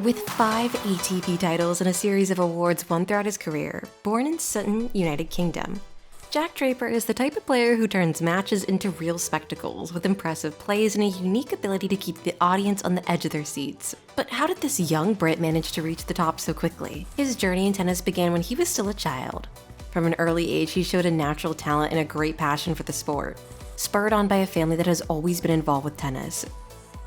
With 5 ATP titles and a series of awards won throughout his career, born in Sutton, United Kingdom, Jack Draper is the type of player who turns matches into real spectacles with impressive plays and a unique ability to keep the audience on the edge of their seats. But how did this young Brit manage to reach the top so quickly? His journey in tennis began when he was still a child. From an early age, he showed a natural talent and a great passion for the sport, spurred on by a family that has always been involved with tennis.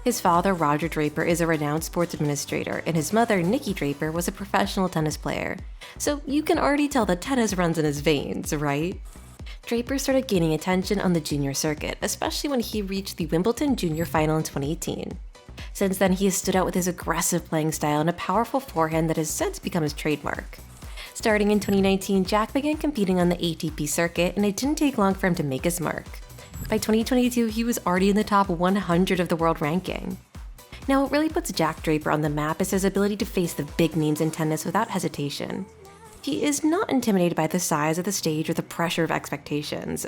His father, Roger Draper, is a renowned sports administrator, and his mother, Nikki Draper, was a professional tennis player. So you can already tell that tennis runs in his veins, right? Draper started gaining attention on the junior circuit, especially when he reached the Wimbledon Junior Final in 2018. Since then, he has stood out with his aggressive playing style and a powerful forehand that has since become his trademark. Starting in 2019, Jack began competing on the ATP circuit, and it didn't take long for him to make his mark. By 2022, he was already in the top 100 of the world ranking. Now, what really puts Jack Draper on the map is his ability to face the big names in tennis without hesitation. He is not intimidated by the size of the stage or the pressure of expectations.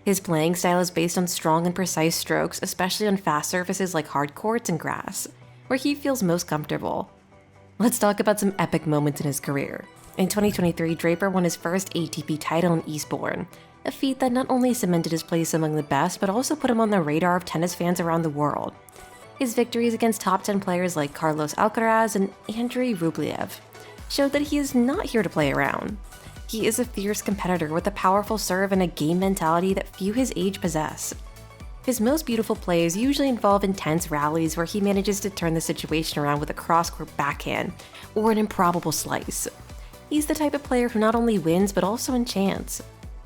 His playing style is based on strong and precise strokes, especially on fast surfaces like hard courts and grass, where he feels most comfortable. Let's talk about some epic moments in his career. In 2023, Draper won his first ATP title in Eastbourne, a feat that not only cemented his place among the best, but also put him on the radar of tennis fans around the world. His victories against top 10 players like Carlos Alcaraz and Andrei Rublev showed that he is not here to play around. He is a fierce competitor with a powerful serve and a game mentality that few his age possess. His most beautiful plays usually involve intense rallies where he manages to turn the situation around with a cross-court backhand or an improbable slice. He's the type of player who not only wins but also enchants.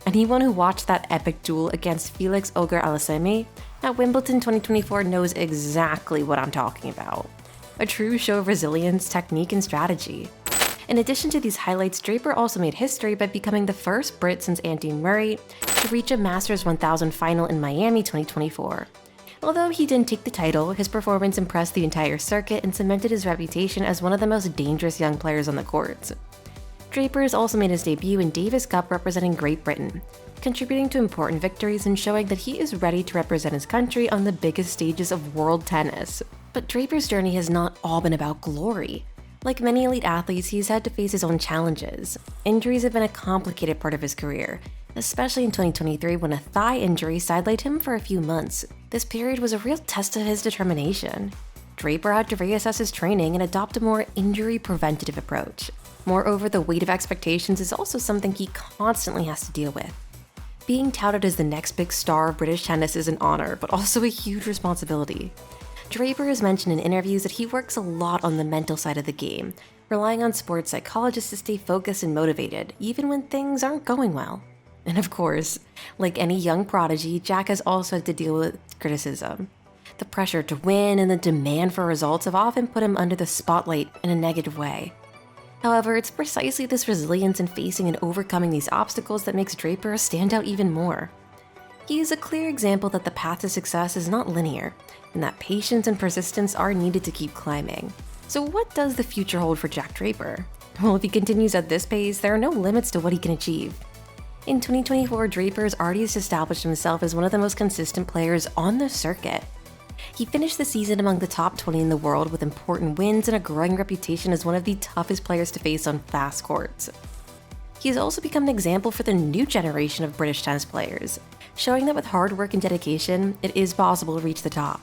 Anyone who watched that epic duel against Felix Auger-Aliassime at Wimbledon 2024 knows exactly what I'm talking about. A true show of resilience, technique, and strategy. In addition to these highlights, Draper also made history by becoming the first Brit since Andy Murray to reach a Masters 1000 final in Miami 2024. Although he didn't take the title, his performance impressed the entire circuit and cemented his reputation as one of the most dangerous young players on the courts. Draper has also made his debut in Davis Cup representing Great Britain, contributing to important victories and showing that he is ready to represent his country on the biggest stages of world tennis. But Draper's journey has not all been about glory. Like many elite athletes, he's had to face his own challenges. Injuries have been a complicated part of his career, especially in 2023 when a thigh injury sidelined him for a few months. This period was a real test of his determination. Draper had to reassess his training and adopt a more injury-preventative approach. Moreover, the weight of expectations is also something he constantly has to deal with. Being touted as the next big star of British tennis is an honor, but also a huge responsibility. Draper has mentioned in interviews that he works a lot on the mental side of the game, relying on sports psychologists to stay focused and motivated, even when things aren't going well. And of course, like any young prodigy, Jack has also had to deal with criticism. The pressure to win and the demand for results have often put him under the spotlight in a negative way. However, it's precisely this resilience in facing and overcoming these obstacles that makes Draper stand out even more. He is a clear example that the path to success is not linear, and that patience and persistence are needed to keep climbing. So what does the future hold for Jack Draper? Well, if he continues at this pace, there are no limits to what he can achieve. In 2024, Draper has already established himself as one of the most consistent players on the circuit. He finished the season among the top 20 in the world with important wins and a growing reputation as one of the toughest players to face on fast courts. He has also become an example for the new generation of British tennis players, showing that with hard work and dedication, it is possible to reach the top.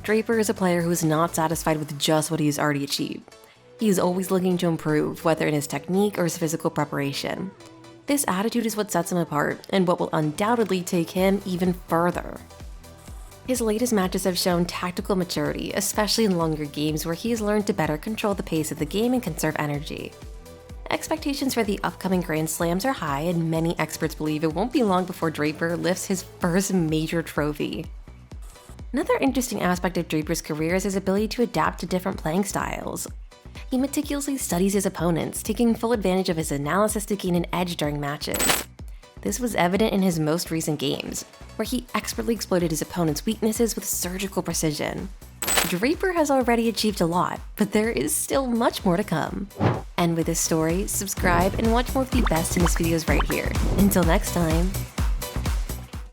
Draper is a player who is not satisfied with just what he has already achieved. He is always looking to improve, whether in his technique or his physical preparation. This attitude is what sets him apart and what will undoubtedly take him even further. His latest matches have shown tactical maturity, especially in longer games where he has learned to better control the pace of the game and conserve energy. Expectations for the upcoming Grand Slams are high, and many experts believe it won't be long before Draper lifts his first major trophy. Another interesting aspect of Draper's career is his ability to adapt to different playing styles. He meticulously studies his opponents, taking full advantage of his analysis to gain an edge during matches. This was evident in his most recent games, where he expertly exploited his opponent's weaknesses with surgical precision. Draper has already achieved a lot, but there is still much more to come. And with this story, subscribe and watch more of the best tennis videos right here. Until next time.